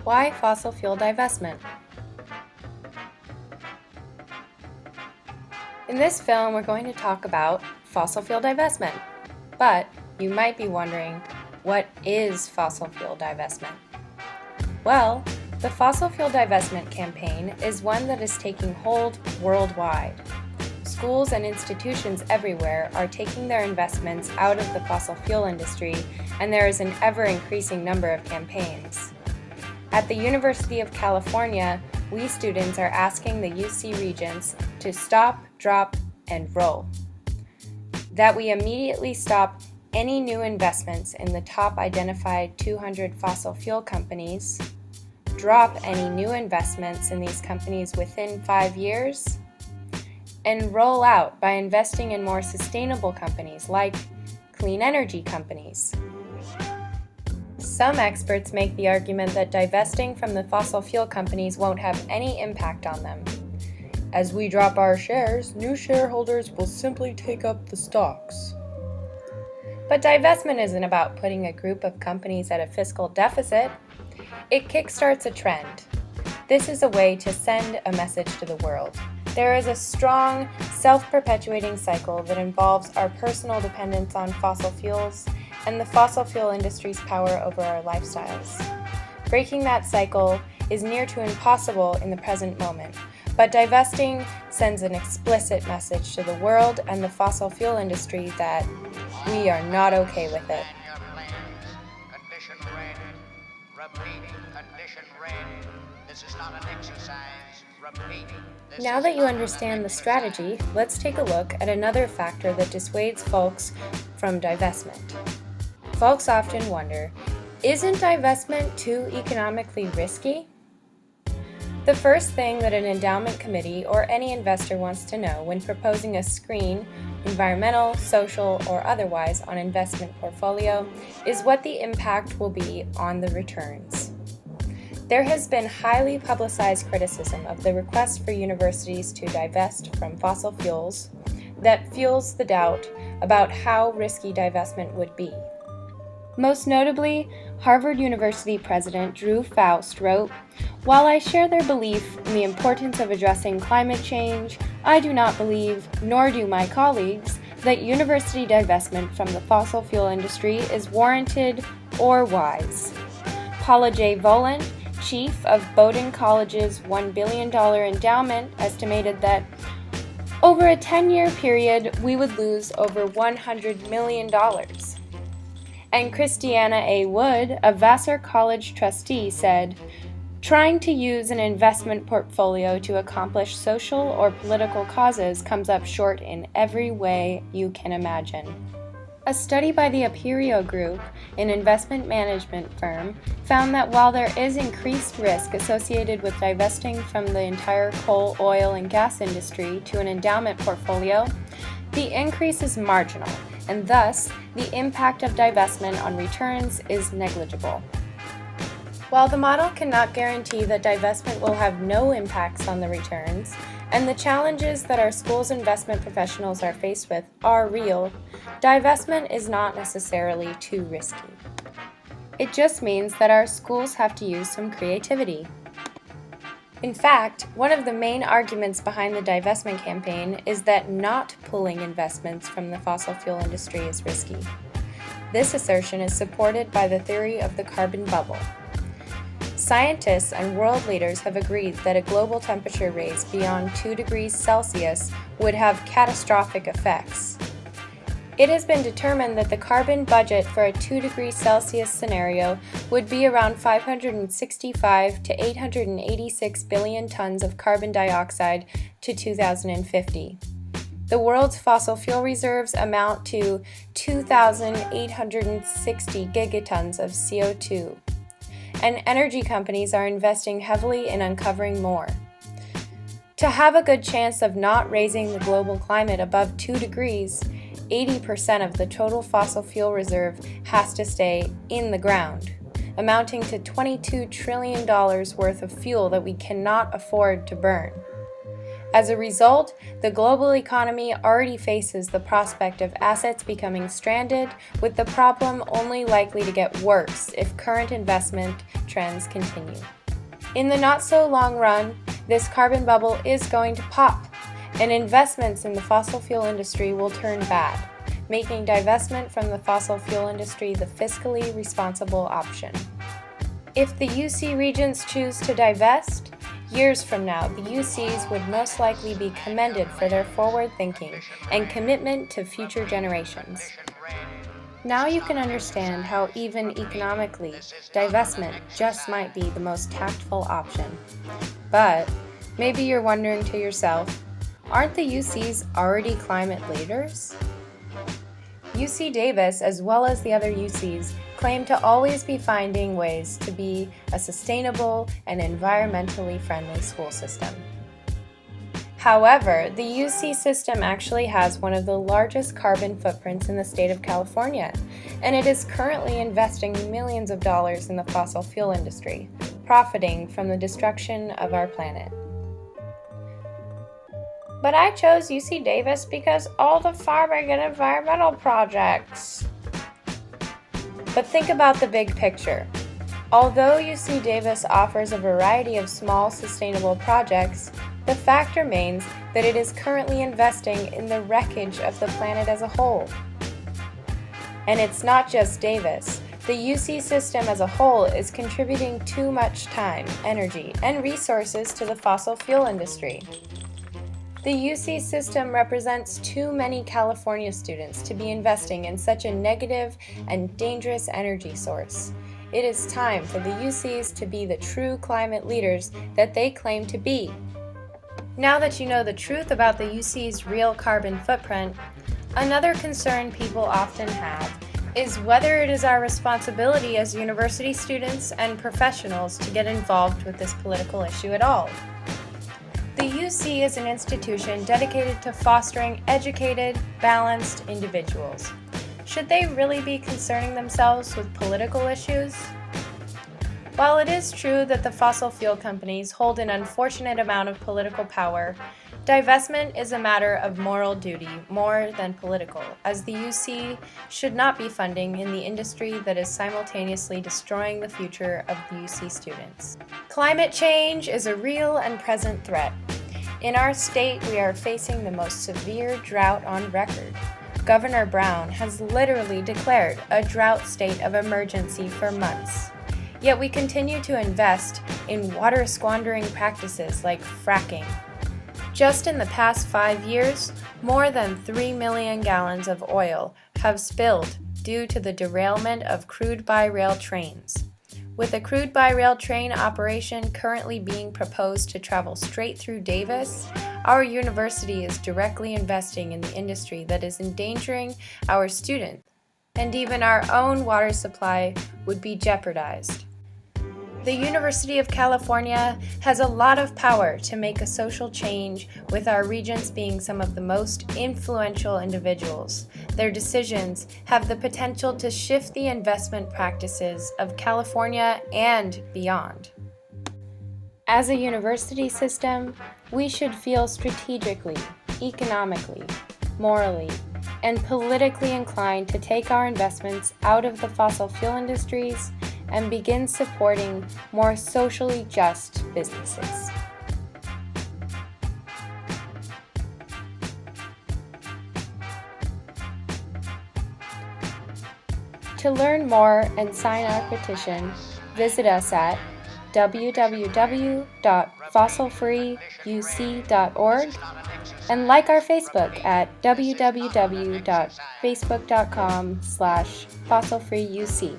Why fossil fuel divestment? In this film, we're going to talk about fossil fuel divestment. But you might be wondering, what is fossil fuel divestment? Well, the fossil fuel divestment campaign is one that is taking hold worldwide. Schools and institutions everywhere are taking their investments out of the fossil fuel industry, and there is an ever-increasing number of campaigns. At the University of California, we students are asking the UC Regents to stop, drop, and roll. That we immediately stop any new investments in the top identified 200 fossil fuel companies, drop any new investments in these companies within 5 years, and roll out by investing in more sustainable companies like clean energy companies. Some experts make the argument that divesting from the fossil fuel companies won't have any impact on them. As we drop our shares, new shareholders will simply take up the stocks. But divestment isn't about putting a group of companies at a fiscal deficit. It kickstarts a trend. This is a way to send a message to the world. There is a strong, self-perpetuating cycle that involves our personal dependence on fossil fuels and the fossil fuel industry's power over our lifestyles. Breaking that cycle is near to impossible in the present moment, but divesting sends an explicit message to the world and the fossil fuel industry that we are not okay with it. Now that you understand the strategy, let's take a look at another factor that dissuades folks from divestment. Folks often wonder, isn't divestment too economically risky? The first thing that an endowment committee or any investor wants to know when proposing a screen, environmental, social, or otherwise, on investment portfolio is what the impact will be on the returns. There has been highly publicized criticism of the request for universities to divest from fossil fuels that fuels the doubt about how risky divestment would be. Most notably, Harvard University President Drew Faust wrote, "While I share their belief in the importance of addressing climate change, I do not believe, nor do my colleagues, that university divestment from the fossil fuel industry is warranted or wise." Paula J. Volant, chief of Bowdoin College's $1 billion endowment, estimated that over a 10-year period, we would lose over $100 million. And Christiana A. Wood, a Vassar College trustee, said, "Trying to use an investment portfolio to accomplish social or political causes comes up short in every way you can imagine." A study by the Aperio Group, an investment management firm, found that while there is increased risk associated with divesting from the entire coal, oil, and gas industry to an endowment portfolio, the increase is marginal, and thus the impact of divestment on returns is negligible. While the model cannot guarantee that divestment will have no impacts on the returns, and the challenges that our school's investment professionals are faced with are real, divestment is not necessarily too risky. It just means that our schools have to use some creativity. In fact, one of the main arguments behind the divestment campaign is that not pulling investments from the fossil fuel industry is risky. This assertion is supported by the theory of the carbon bubble. Scientists and world leaders have agreed that a global temperature raise beyond 2 degrees Celsius would have catastrophic effects. It has been determined that the carbon budget for a 2 degrees Celsius scenario would be around 565 to 886 billion tons of carbon dioxide to 2050. The world's fossil fuel reserves amount to 2,860 gigatons of CO2. And energy companies are investing heavily in uncovering more. To have a good chance of not raising the global climate above 2 degrees, 80% of the total fossil fuel reserve has to stay in the ground, amounting to $22 trillion worth of fuel that we cannot afford to burn. As a result, the global economy already faces the prospect of assets becoming stranded, with the problem only likely to get worse if current investment trends continue. In the not-so-long run, this carbon bubble is going to pop, and investments in the fossil fuel industry will turn bad, making divestment from the fossil fuel industry the fiscally responsible option. If the UC regents choose to divest, years from now, the UCs would most likely be commended for their forward thinking and commitment to future generations. Now you can understand how even economically, divestment just might be the most tactful option. But maybe you're wondering to yourself, aren't the UCs already climate leaders? UC Davis, as well as the other UCs, claim to always be finding ways to be a sustainable and environmentally friendly school system. However, the UC system actually has one of the largest carbon footprints in the state of California, and it is currently investing millions of dollars in the fossil fuel industry, profiting from the destruction of our planet. But I chose UC Davis because all the farming and environmental projects. But think about the big picture. Although UC Davis offers a variety of small sustainable projects, the fact remains that it is currently investing in the wreckage of the planet as a whole. And it's not just Davis. The UC system as a whole is contributing too much time, energy, and resources to the fossil fuel industry. The UC system represents too many California students to be investing in such a negative and dangerous energy source. It is time for the UCs to be the true climate leaders that they claim to be. Now that you know the truth about the UC's real carbon footprint, another concern people often have is whether it is our responsibility as university students and professionals to get involved with this political issue at all. The UC is an institution dedicated to fostering educated, balanced individuals. Should they really be concerning themselves with political issues? While it is true that the fossil fuel companies hold an unfortunate amount of political power, divestment is a matter of moral duty more than political, as the UC should not be funding in the industry that is simultaneously destroying the future of the UC students. Climate change is a real and present threat. In our state, we are facing the most severe drought on record. Governor Brown has literally declared a drought state of emergency for months. Yet we continue to invest in water squandering practices like fracking. Just in the past 5 years, more than 3 million gallons of oil have spilled due to the derailment of crude-by-rail trains. With a crude-by-rail train operation currently being proposed to travel straight through Davis, our university is directly investing in the industry that is endangering our students, and even our own water supply would be jeopardized. The University of California has a lot of power to make a social change, with our regents being some of the most influential individuals. Their decisions have the potential to shift the investment practices of California and beyond. As a university system, we should feel strategically, economically, morally, and politically inclined to take our investments out of the fossil fuel industries and begin supporting more socially just businesses. To learn more and sign our petition, visit us at www.fossilfreeuc.org and like our Facebook at www.facebook.com/fossilfreeuc.